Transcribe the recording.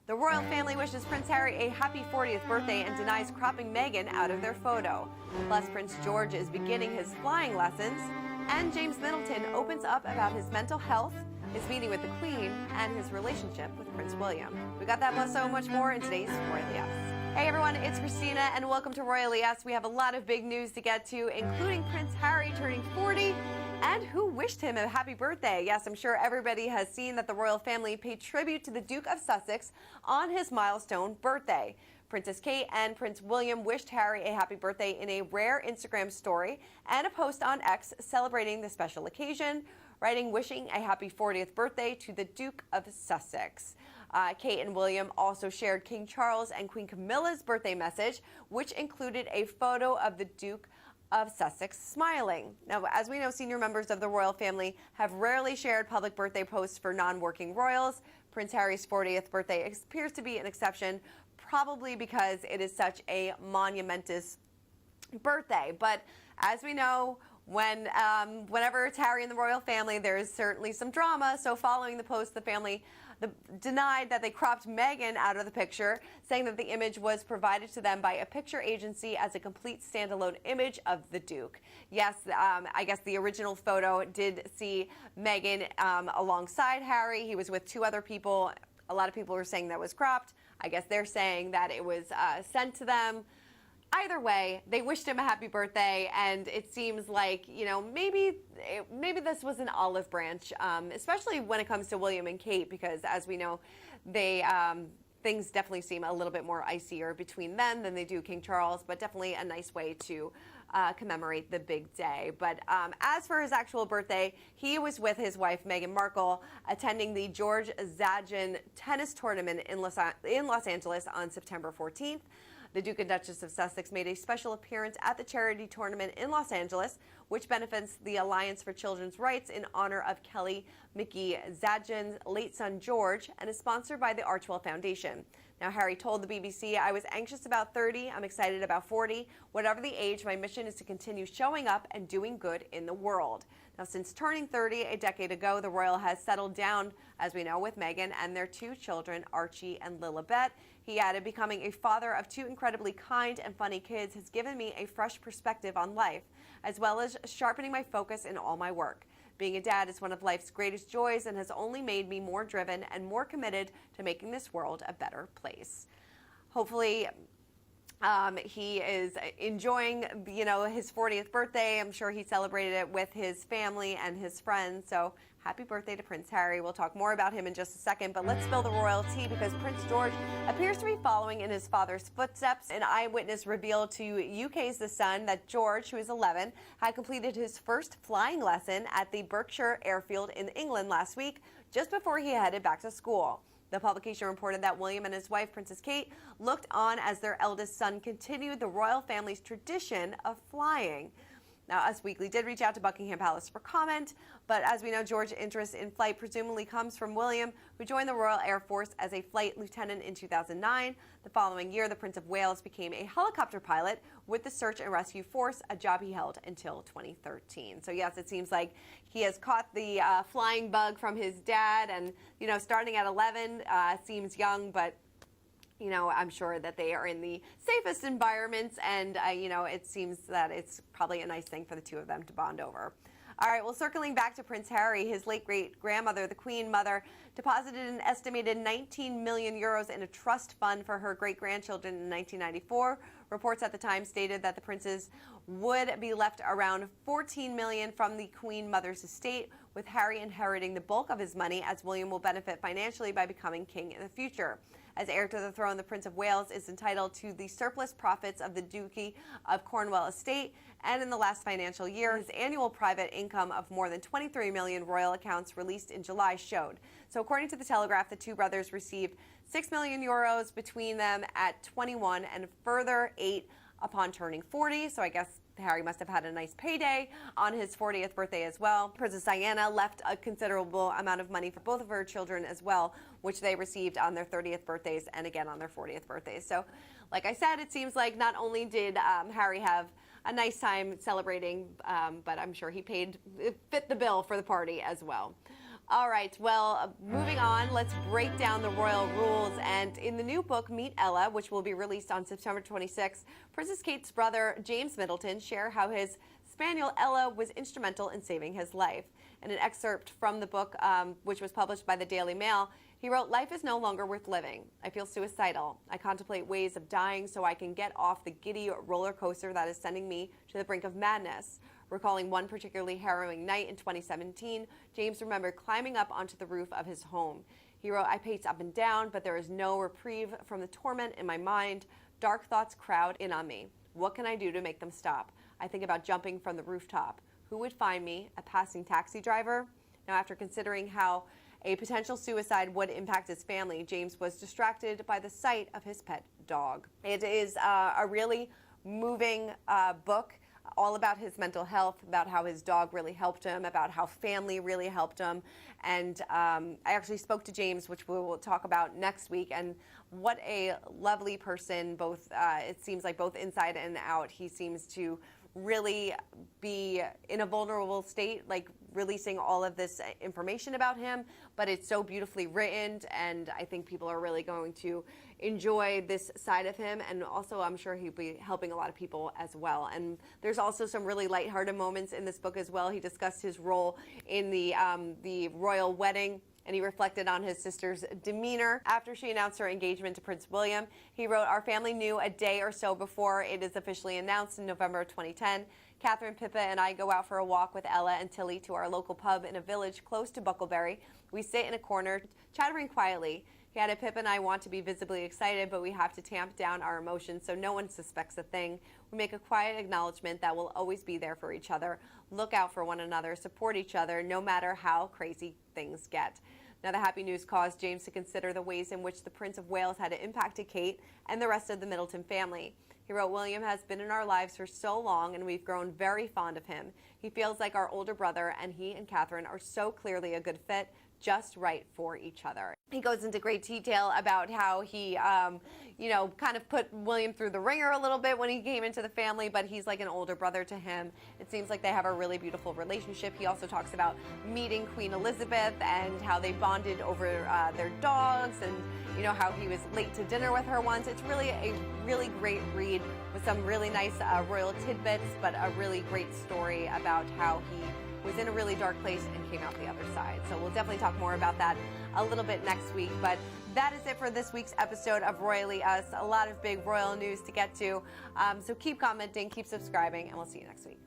The royal family wishes Prince Harry a happy 40th birthday and denies cropping Meghan out of their photo. Plus, Prince George is beginning his flying lessons, and James Middleton opens up about his mental health, his meeting with the Queen, and his relationship with Prince William. We got that plus so much more in today's Royally Us. Hey everyone, it's Christina and welcome to Royally Us. We have a lot of big news to get to, including Prince Harry turning 40 and who wished him a happy birthday. Yes, I'm sure everybody has seen that the royal family paid tribute to the Duke of Sussex on his milestone birthday. Princess Kate and Prince William wished Harry a happy birthday in a rare Instagram story and a post on X celebrating the special occasion, writing wishing a happy 40th birthday to the Duke of Sussex. Kate and William also shared King Charles and Queen Camilla's birthday message, which included a photo of the Duke of Sussex smiling. Now, as we know, senior members of the royal family have rarely shared public birthday posts for non-working royals. Prince Harry's 40th birthday appears to be an exception, probably because it is such a monumentous birthday. But as we know, whenever it's Harry and the royal family, there is certainly some drama. So following the post, the family denied that they cropped Meghan out of the picture, saying that the image was provided to them by a picture agency as a complete standalone image of the Duke. Yes, I guess the original photo did see Meghan alongside Harry. He was with two other people. A lot of people were saying that was cropped. I guess they're saying that it was sent to them. Either way, they wished him a happy birthday, and it seems like, you know, maybe this was an olive branch, especially when it comes to William and Kate, because as we know, they things definitely seem a little bit more icier between them than they do King Charles, but definitely a nice way to commemorate the big day. But as for his actual birthday, he was with his wife, Meghan Markle, attending the George Zajan tennis tournament in Los Angeles on September 14th. The Duke and Duchess of Sussex made a special appearance at the charity tournament in Los Angeles, which benefits the Alliance for Children's Rights in honor of Kelly McGee Zajan's late son George, and is sponsored by the Archwell Foundation. Now, Harry told the BBC, "I was anxious about 30, I'm excited about 40. Whatever the age, my mission is to continue showing up and doing good in the world." Now, since turning 30 a decade ago, the royal has settled down, as we know, with Meghan and their two children, Archie and Lilibet. He added, "Becoming a father of two incredibly kind and funny kids has given me a fresh perspective on life, as well as sharpening my focus in all my work. Being a dad is one of life's greatest joys and has only made me more driven and more committed to making this world a better place." Hopefully, he is enjoying, you know, his 40th birthday. I'm sure he celebrated it with his family and his friends. So happy birthday to Prince Harry. We'll talk more about him in just a second, but let's spill the royal tea because Prince George appears to be following in his father's footsteps. An eyewitness revealed to UK's The Sun that George, who is 11, had completed his first flying lesson at the Berkshire Airfield in England last week, just before he headed back to school. The publication reported that William and his wife, Princess Kate, looked on as their eldest son continued the royal family's tradition of flying. Now, Us Weekly did reach out to Buckingham Palace for comment, but as we know, George's interest in flight presumably comes from William, who joined the Royal Air Force as a flight lieutenant in 2009. The following year, the Prince of Wales became a helicopter pilot with the Search and Rescue Force, a job he held until 2013. So yes, it seems like he has caught the flying bug from his dad, and, you know, starting at 11 seems young, but you know, I'm sure that they are in the safest environments, and, you know, it seems that it's probably a nice thing for the two of them to bond over. All right, well, circling back to Prince Harry, his late great-grandmother, the Queen Mother, deposited an estimated 19 million euros in a trust fund for her great-grandchildren in 1994. Reports at the time stated that the princes would be left around 14 million from the Queen Mother's estate, with Harry inheriting the bulk of his money, as William will benefit financially by becoming king in the future. As heir to the throne, the Prince of Wales is entitled to the surplus profits of the Duchy of Cornwall estate, and in the last financial year, his annual private income of more than 23 million royal accounts released in July showed. So according to the Telegraph, the two brothers received 6 million euros between them at 21 and a further 8 upon turning 40. So I guess Harry must have had a nice payday on his 40th birthday as well. Princess Diana left a considerable amount of money for both of her children as well, which they received on their 30th birthdays and again on their 40th birthdays. So like I said, it seems like not only did Harry have a nice time celebrating, but I'm sure he fit the bill for the party as well. All right, well, moving on, let's break down the royal rules. And in the new book, Meet Ella, which will be released on September 26th, Princess Kate's brother, James Middleton, share how his spaniel Ella was instrumental in saving his life. In an excerpt from the book, which was published by the Daily Mail, he wrote, "Life is no longer worth living. I feel suicidal. I contemplate ways of dying so I can get off the giddy roller coaster that is sending me to the brink of madness." Recalling one particularly harrowing night in 2017, James remembered climbing up onto the roof of his home. He wrote, "I pace up and down, but there is no reprieve from the torment in my mind. Dark thoughts crowd in on me. What can I do to make them stop? I think about jumping from the rooftop. Who would find me? A passing taxi driver?" Now, after considering how a potential suicide would impact his family, James was distracted by the sight of his pet dog. It is a really moving book, all about his mental health, about how his dog really helped him, about how family really helped him. And I actually spoke to James, which we will talk about next week, and what a lovely person, both, it seems like both inside and out. He seems to really be in a vulnerable state, like releasing all of this information about him, but it's so beautifully written, and I think people are really going to enjoy this side of him, and also I'm sure he'll be helping a lot of people as well. And there's also some really lighthearted moments in this book as well. He discussed his role in the royal wedding, and he reflected on his sister's demeanor after she announced her engagement to Prince William. He wrote, "Our family knew a day or so before it is officially announced in November of 2010. Catherine, Pippa, and I go out for a walk with Ella and Tilly to our local pub in a village close to Bucklebury. We sit in a corner, chattering quietly. Hannah, Pippa, and I want to be visibly excited, but we have to tamp down our emotions so no one suspects a thing. We make a quiet acknowledgement that we'll always be there for each other, look out for one another, support each other, no matter how crazy things get." Now, the happy news caused James to consider the ways in which the Prince of Wales had impacted Kate and the rest of the Middleton family. He wrote, "William has been in our lives for so long, and we've grown very fond of him. He feels like our older brother, and he and Catherine are so clearly a good fit, just right for each other." He goes into great detail about how he, kind of put William through the ringer a little bit when he came into the family, but he's like an older brother to him. It seems like they have a really beautiful relationship. He also talks about meeting Queen Elizabeth and how they bonded over their dogs, and how he was late to dinner with her once. It's really a really great read with some really nice royal tidbits, but a really great story about how he was in a really dark place and came out the other side. So we'll definitely talk more about that a little bit next week. But that is it for this week's episode of Royally Us. A lot of big royal news to get to. So keep commenting, keep subscribing, and we'll see you next week.